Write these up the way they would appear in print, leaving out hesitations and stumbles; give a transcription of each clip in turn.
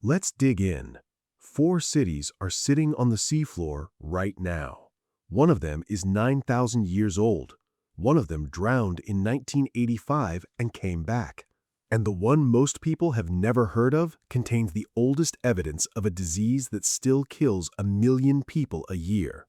Let's dig in. 4 cities are sitting on the seafloor right now. One of them is 9,000 years old. One of them drowned in 1985 and came back. And the one most people have never heard of contains the oldest evidence of a disease that still kills 1 million people a year.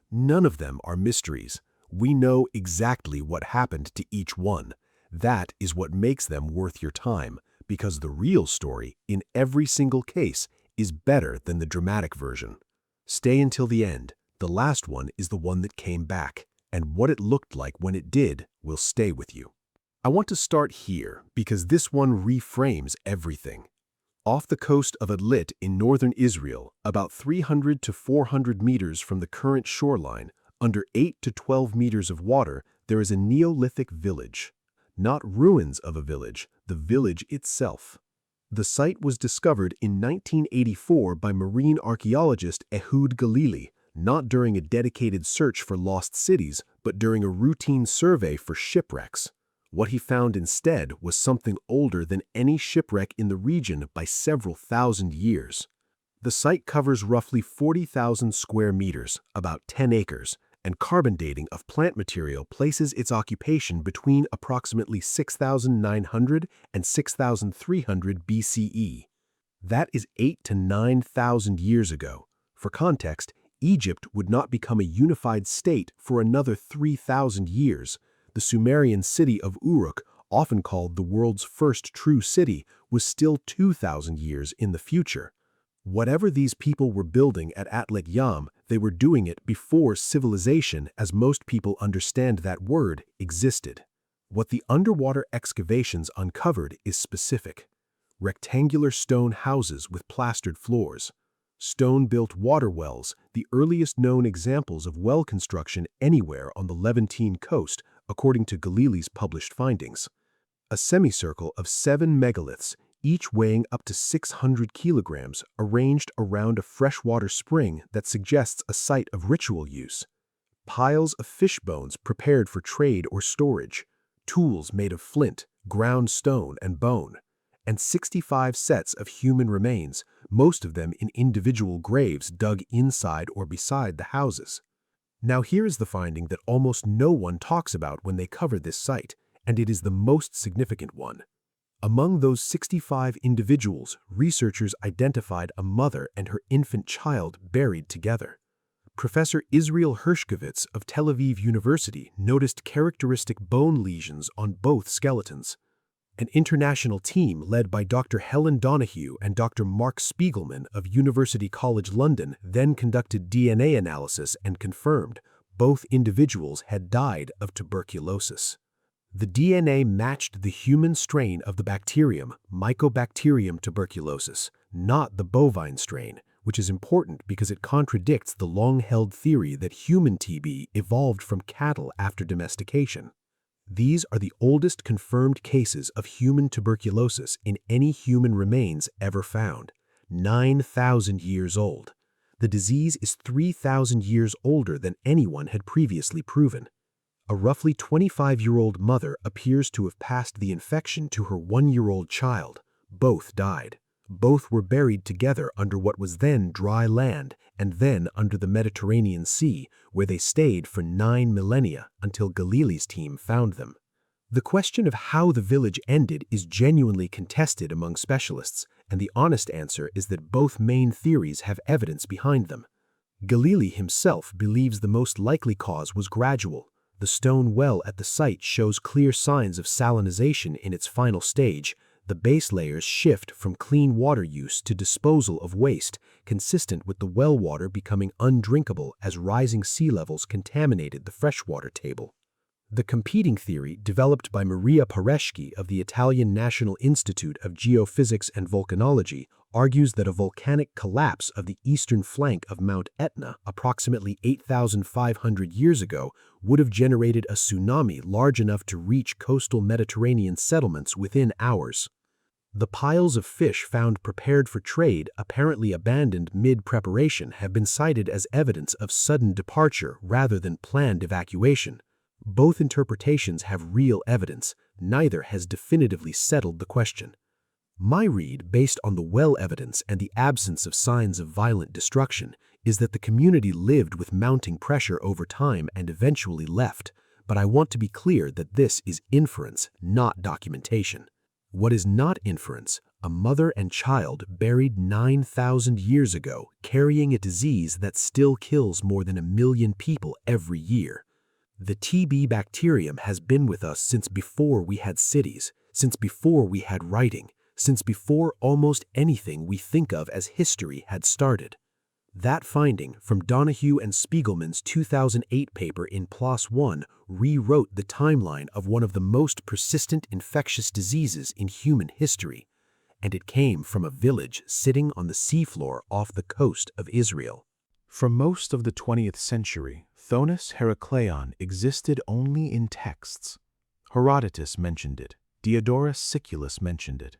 None of them are mysteries. We know exactly what happened to each one. That is what makes them worth your time, because the real story, in every single case, is better than the dramatic version. Stay until the end. The last one is the one that came back, and what it looked like when it did will stay with you. I want to start here because this one reframes everything. Off the coast of Atlit in northern Israel, about 300 to 400 meters from the current shoreline, under 8 to 12 meters of water, there is a Neolithic village. Not ruins of a village, the village itself. The site was discovered in 1984 by marine archaeologist Ehud Galili, not during a dedicated search for lost cities, but during a routine survey for shipwrecks. What he found instead was something older than any shipwreck in the region by several thousand years. The site covers roughly 40,000 square meters, about 10 acres, and carbon dating of plant material places its occupation between approximately 6,900 and 6,300 BCE. That is 8 to 9,000 years ago. For context, Egypt would not become a unified state for another 3,000 years. The Sumerian city of Uruk, often called the world's first true city, was still 2,000 years in the future. Whatever these people were building at Atlit-Yam, they were doing it before civilization, as most people understand that word, existed. What the underwater excavations uncovered is specific. Rectangular stone houses with plastered floors. Stone-built water wells, the earliest known examples of well construction anywhere on the Levantine coast, according to Galili's published findings. A semicircle of 7 megaliths, each weighing up to 600 kilograms, arranged around a freshwater spring that suggests a site of ritual use. Piles of fish bones prepared for trade or storage. Tools made of flint, ground stone, and bone. And 65 sets of human remains, most of them in individual graves dug inside or beside the houses. Now here is the finding that almost no one talks about when they cover this site, and it is the most significant one. Among those 65 individuals, researchers identified a mother and her infant child buried together. Professor Israel Hershkovitz of Tel Aviv University noticed characteristic bone lesions on both skeletons. An international team led by Dr. Helen Donahue and Dr. Mark Spiegelman of University College London then conducted DNA analysis and confirmed both individuals had died of tuberculosis. The DNA matched the human strain of the bacterium, Mycobacterium tuberculosis, not the bovine strain, which is important because it contradicts the long-held theory that human TB evolved from cattle after domestication. These are the oldest confirmed cases of human tuberculosis in any human remains ever found, 9,000 years old. The disease is 3,000 years older than anyone had previously proven. A roughly 25-year-old mother appears to have passed the infection to her 1-year-old child. Both died. Both were buried together under what was then dry land and then under the Mediterranean Sea, where they stayed for 9 millennia until Galili's team found them. The question of how the village ended is genuinely contested among specialists, and the honest answer is that both main theories have evidence behind them. Galili himself believes the most likely cause was gradual. The stone well at the site shows clear signs of salinization in its final stage. The base layers shift from clean water use to disposal of waste, consistent with the well water becoming undrinkable as rising sea levels contaminated the freshwater table. The competing theory, developed by Maria Pareschi of the Italian National Institute of Geophysics and Volcanology, argues that a volcanic collapse of the eastern flank of Mount Etna approximately 8,500 years ago would have generated a tsunami large enough to reach coastal Mediterranean settlements within hours. The piles of fish found prepared for trade, apparently abandoned mid-preparation, have been cited as evidence of sudden departure rather than planned evacuation. Both interpretations have real evidence. Neither has definitively settled the question. My read, based on the well evidence and the absence of signs of violent destruction, is that the community lived with mounting pressure over time and eventually left, but I want to be clear that this is inference, not documentation. What is not inference? A mother and child buried 9,000 years ago, carrying a disease that still kills more than 1 million people every year. The TB bacterium has been with us since before we had cities, since before we had writing, since before almost anything we think of as history had started. That finding from Donahue and Spiegelman's 2008 paper in PLOS One rewrote the timeline of one of the most persistent infectious diseases in human history, and it came from a village sitting on the seafloor off the coast of Israel. For most of the 20th century, Thonis-Heracleion existed only in texts. Herodotus mentioned it. Diodorus Siculus mentioned it.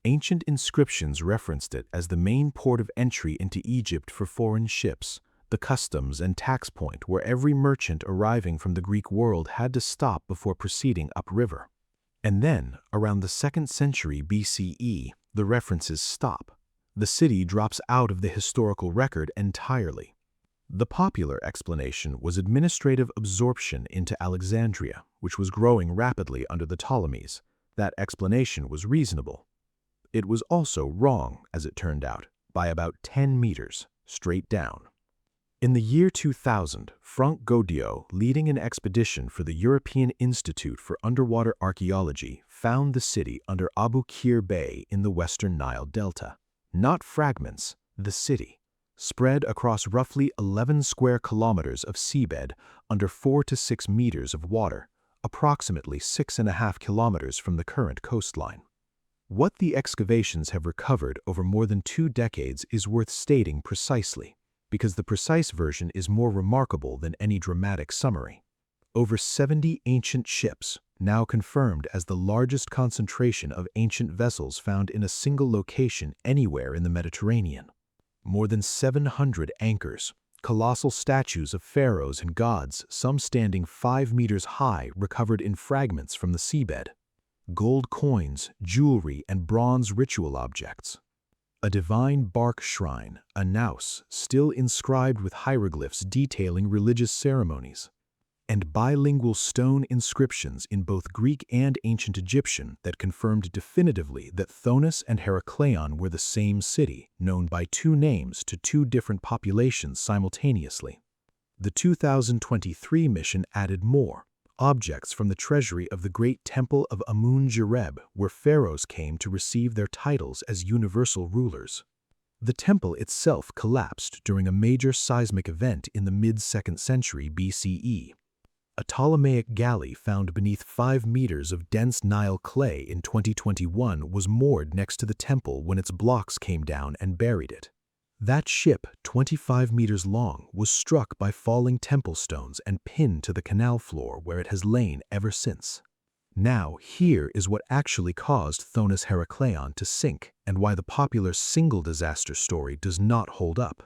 Ancient inscriptions referenced it as the main port of entry into Egypt for foreign ships, the customs and tax point where every merchant arriving from the Greek world had to stop before proceeding upriver. And then, around the 2nd century BCE, the references stop. The city drops out of the historical record entirely. The popular explanation was administrative absorption into Alexandria, which was growing rapidly under the Ptolemies. That explanation was reasonable. It was also wrong, as it turned out, by about 10 meters, straight down. In the year 2000, Franck Gaudiot, leading an expedition for the European Institute for Underwater Archaeology, found the city under Abu Qir Bay in the western Nile Delta. Not fragments, the city, spread across roughly 11 square kilometers of seabed under 4 to 6 meters of water, approximately 6.5 kilometers from the current coastline. What the excavations have recovered over more than 2 decades is worth stating precisely, because the precise version is more remarkable than any dramatic summary. Over 70 ancient ships, now confirmed as the largest concentration of ancient vessels found in a single location anywhere in the Mediterranean. More than 700 anchors, colossal statues of pharaohs and gods, some standing 5 meters high, recovered in fragments from the seabed. Gold coins, jewelry, and bronze ritual objects. A divine bark shrine, a naos, still inscribed with hieroglyphs detailing religious ceremonies. And bilingual stone inscriptions in both Greek and ancient Egyptian that confirmed definitively that Thonis and Heracleion were the same city, known by 2 names to 2 different populations simultaneously. The 2023 mission added more. Objects from the treasury of the great temple of Amun-Jareb, where pharaohs came to receive their titles as universal rulers. The temple itself collapsed during a major seismic event in the mid-2nd century BCE. A Ptolemaic galley found beneath 5 meters of dense Nile clay in 2021 was moored next to the temple when its blocks came down and buried it. That ship, 25 meters long, was struck by falling temple stones and pinned to the canal floor where it has lain ever since. Now, here is what actually caused Thonis-Heracleion to sink and why the popular single disaster story does not hold up.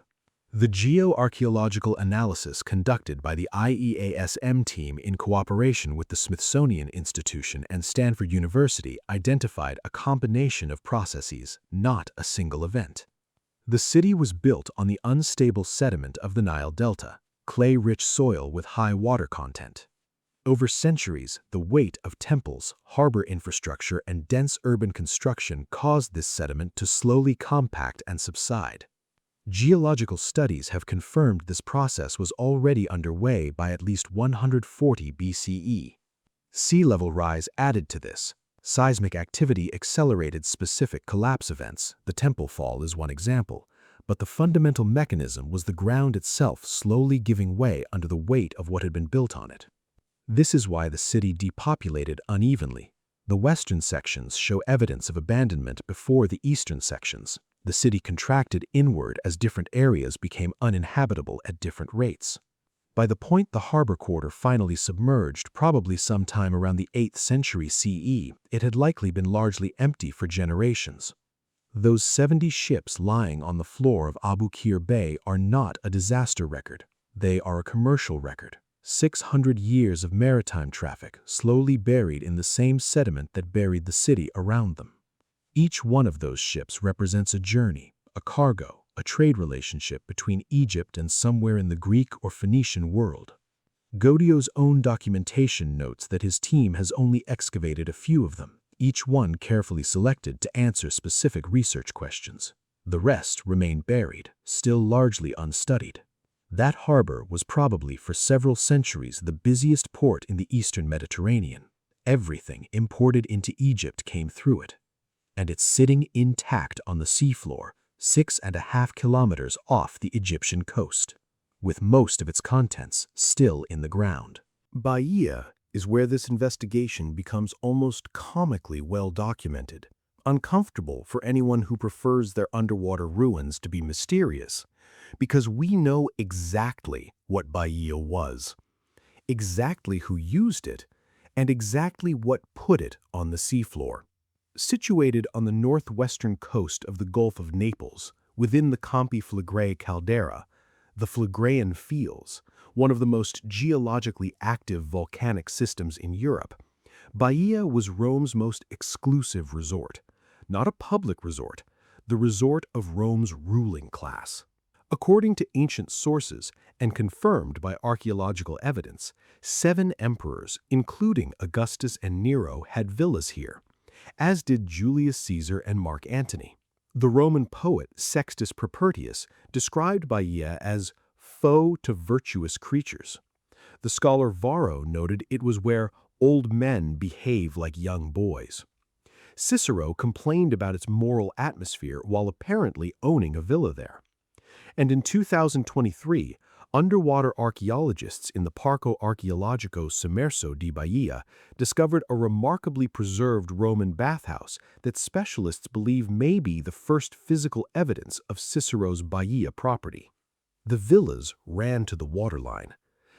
The geoarchaeological analysis conducted by the IEASM team in cooperation with the Smithsonian Institution and Stanford University identified a combination of processes, not a single event. The city was built on the unstable sediment of the Nile Delta, clay-rich soil with high water content. Over centuries, the weight of temples, harbor infrastructure, and dense urban construction caused this sediment to slowly compact and subside. Geological studies have confirmed this process was already underway by at least 140 BCE. Sea level rise added to this. Seismic activity accelerated specific collapse events. The temple fall is one example. But the fundamental mechanism was the ground itself slowly giving way under the weight of what had been built on it. This is why the city depopulated unevenly. The western sections show evidence of abandonment before the eastern sections. The city contracted inward as different areas became uninhabitable at different rates. By the point the harbor quarter finally submerged, probably sometime around the 8th century CE, it had likely been largely empty for generations. Those 70 ships lying on the floor of Abu Qir Bay are not a disaster record. They are a commercial record. 600 years of maritime traffic slowly buried in the same sediment that buried the city around them. Each one of those ships represents a journey, a cargo, a trade relationship between Egypt and somewhere in the Greek or Phoenician world. Godio's own documentation notes that his team has only excavated a few of them, each one carefully selected to answer specific research questions. The rest remain buried, still largely unstudied. That harbor was probably for several centuries the busiest port in the eastern Mediterranean. Everything imported into Egypt came through it. And it's sitting intact on the seafloor, 6.5 kilometers off the Egyptian coast, with most of its contents still in the ground. Baiae is where this investigation becomes almost comically well documented, uncomfortable for anyone who prefers their underwater ruins to be mysterious, because we know exactly what Baiae was, exactly who used it, and exactly what put it on the seafloor. Situated on the northwestern coast of the Gulf of Naples, within the Campi Flegrei caldera, the Phlegraean Fields, one of the most geologically active volcanic systems in Europe, Baiae was Rome's most exclusive resort. Not a public resort, the resort of Rome's ruling class. According to ancient sources and confirmed by archaeological evidence, 7 emperors, including Augustus and Nero, had villas here, as did Julius Caesar and Mark Antony. The Roman poet Sextus Propertius described Baiae as foe to virtuous creatures. The scholar Varro noted it was where old men behave like young boys. Cicero complained about its moral atmosphere while apparently owning a villa there. And in 2023, underwater archaeologists in the Parco Archeologico Sommerso di Baiae discovered a remarkably preserved Roman bathhouse that specialists believe may be the first physical evidence of Cicero's Baiae property. The villas ran to the waterline.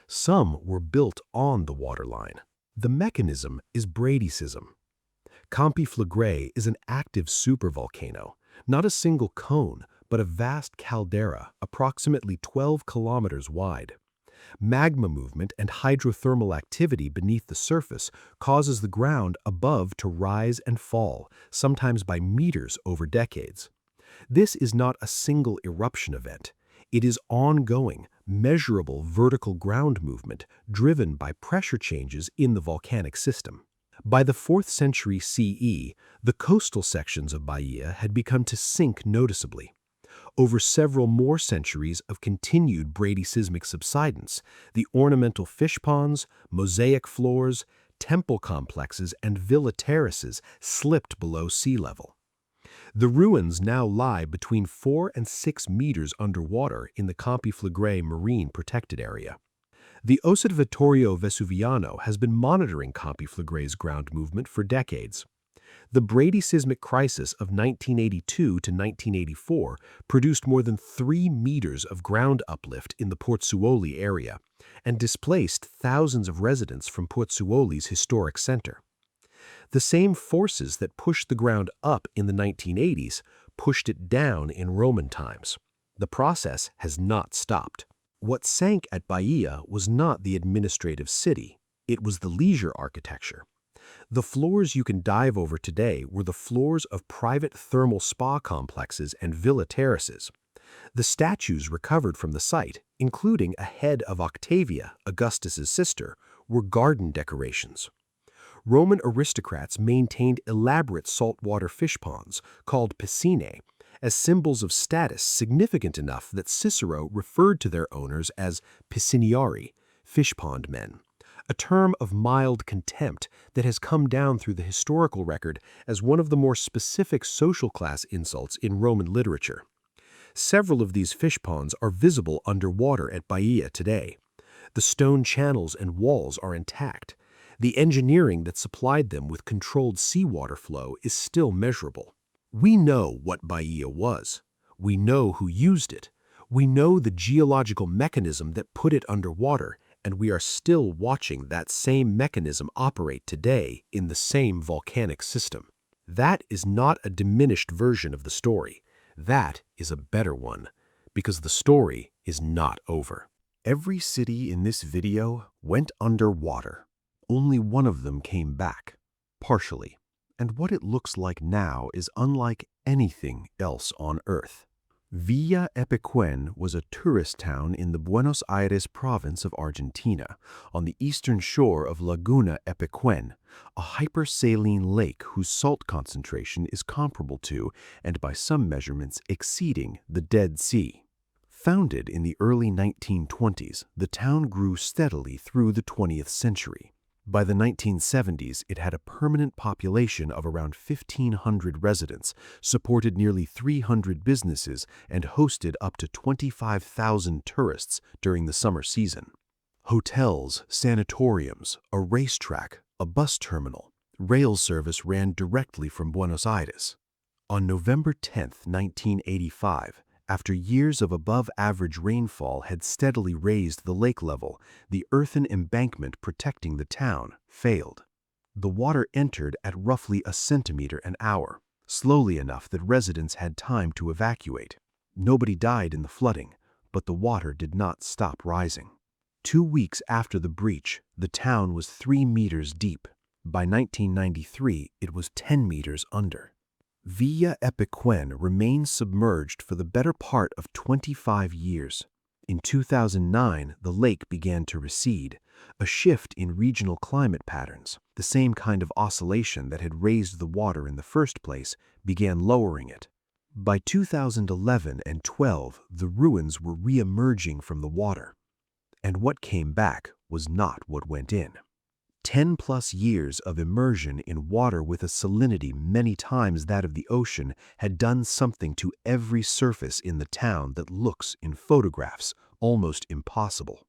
Some were built on the waterline. The mechanism is bradycism. Campi Flegrei is an active supervolcano, not a single cone, but a vast caldera approximately 12 kilometers wide. Magma movement and hydrothermal activity beneath the surface causes the ground above to rise and fall, sometimes by meters over decades. This is not a single eruption event. It is ongoing, measurable vertical ground movement driven by pressure changes in the volcanic system. By the 4th century CE, the coastal sections of Baiae had begun to sink noticeably. Over several more centuries of continued bradyseismic subsidence, the ornamental fish ponds, mosaic floors, temple complexes, and villa terraces slipped below sea level. The ruins now lie between 4 and 6 meters underwater in the Campi Flegrei Marine Protected Area. The Osservatorio Vesuviano has been monitoring Campi Flegrei's ground movement for decades. The bradyseismic crisis of 1982 to 1984 produced more than 3 meters of ground uplift in the Pozzuoli area and displaced thousands of residents from Pozzuoli's historic center. The same forces that pushed the ground up in the 1980s pushed it down in Roman times. The process has not stopped. What sank at Baiae was not the administrative city, it was the leisure architecture. The floors you can dive over today were the floors of private thermal spa complexes and villa terraces. The statues recovered from the site, including a head of Octavia, Augustus's sister, were garden decorations. Roman aristocrats maintained elaborate saltwater fish ponds, called piscinae, as symbols of status significant enough that Cicero referred to their owners as pisciniari, fish pond men, a term of mild contempt that has come down through the historical record as one of the more specific social class insults in Roman literature. Several of these fish ponds are visible underwater at Baiae today. The stone channels and walls are intact. The engineering that supplied them with controlled seawater flow is still measurable. We know what Baiae was. We know who used it. We know the geological mechanism that put it underwater, and we are still watching that same mechanism operate today in the same volcanic system. That is not a diminished version of the story. That is a better one, because the story is not over. Every city in this video went underwater. Only one of them came back, partially, and what it looks like now is unlike anything else on Earth. Villa Epecuén was a tourist town in the Buenos Aires province of Argentina, on the eastern shore of Laguna Epecuén, a hypersaline lake whose salt concentration is comparable to, and by some measurements exceeding, the Dead Sea. Founded in the early 1920s, the town grew steadily through the 20th century. By the 1970s, it had a permanent population of around 1,500 residents, supported nearly 300 businesses, and hosted up to 25,000 tourists during the summer season. Hotels, sanatoriums, a racetrack, a bus terminal, rail service ran directly from Buenos Aires. On November 10, 1985, after years of above-average rainfall had steadily raised the lake level, the earthen embankment protecting the town failed. The water entered at roughly a centimeter an hour, slowly enough that residents had time to evacuate. Nobody died in the flooding, but the water did not stop rising. 2 weeks after the breach, the town was 3 meters deep. By 1993, it was 10 meters under. Villa Epecuén remained submerged for the better part of 25 years. In 2009, the lake began to recede, a shift in regional climate patterns. The same kind of oscillation that had raised the water in the first place began lowering it. By 2011 and 12, the ruins were re-emerging from the water. And what came back was not what went in. 10+ years of immersion in water with a salinity many times that of the ocean had done something to every surface in the town that looks, in photographs, almost impossible.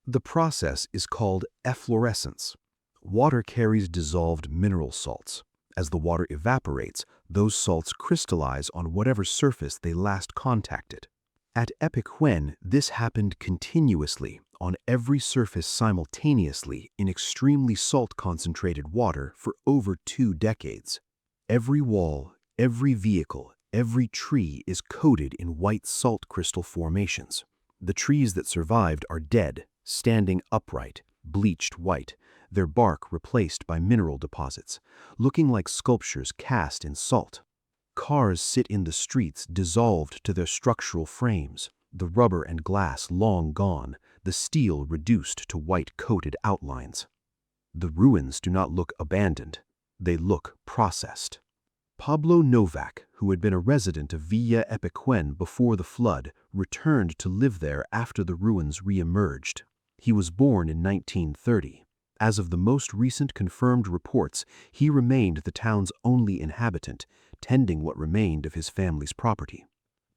The process is called efflorescence. Water carries dissolved mineral salts. As the water evaporates, those salts crystallize on whatever surface they last contacted. At Epecuén, this happened continuously, on every surface simultaneously in extremely salt-concentrated water for over 2 decades. Every wall, every vehicle, every tree is coated in white salt crystal formations. The trees that survived are dead, standing upright, bleached white, their bark replaced by mineral deposits, looking like sculptures cast in salt. Cars sit in the streets dissolved to their structural frames, the rubber and glass long gone, the steel reduced to white-coated outlines. The ruins do not look abandoned, they look processed. Pablo Novak, who had been a resident of Villa Epecuén before the flood, returned to live there after the ruins re-emerged. He was born in 1930. As of the most recent confirmed reports, he remained the town's only inhabitant, tending what remained of his family's property.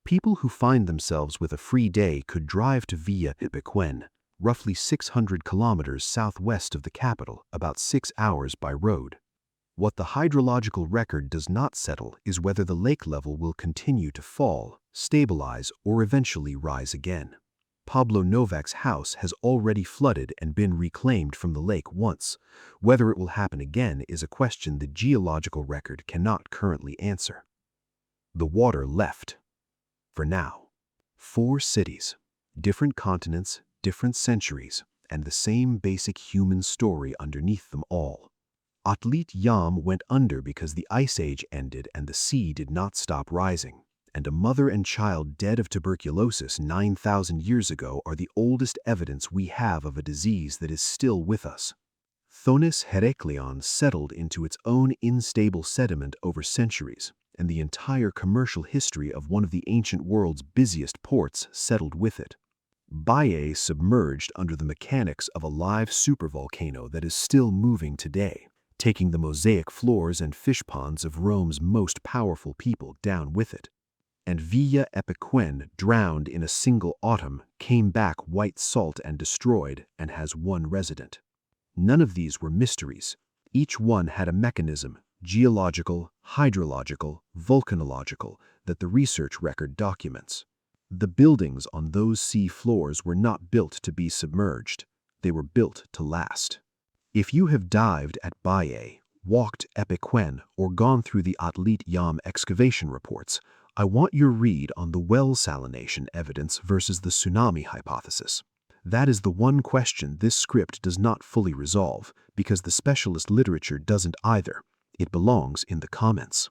People who find themselves with a free day could drive to Villa Epecuén, roughly 600 kilometers southwest of the capital, about 6 hours by road. What the hydrological record does not settle is whether the lake level will continue to fall, stabilize, or eventually rise again. Pablo Novak's house has already flooded and been reclaimed from the lake once. Whether it will happen again is a question the geological record cannot currently answer. The water left. For now. 4 cities, different continents, different centuries, and the same basic human story underneath them all. Atlit-Yam went under because the ice age ended and the sea did not stop rising, and a mother and child dead of tuberculosis 9,000 years ago are the oldest evidence we have of a disease that is still with us. Thonis-Heracleion settled into its own unstable sediment over centuries, and the entire commercial history of one of the ancient world's busiest ports settled with it. Baiae submerged under the mechanics of a live supervolcano that is still moving today, taking the mosaic floors and fish ponds of Rome's most powerful people down with it. And Villa Epecuén, drowned in a single autumn, came back white salt and destroyed, and has 1 resident. None of these were mysteries. Each one had a mechanism, geological, hydrological, volcanological, that the research record documents. The buildings on those sea floors were not built to be submerged. They were built to last. If you have dived at Baiae, walked Epecuén, or gone through the Atlit-Yam excavation reports, I want your read on the well salination evidence versus the tsunami hypothesis. That is the one question this script does not fully resolve, because the specialist literature doesn't either. It belongs in the comments.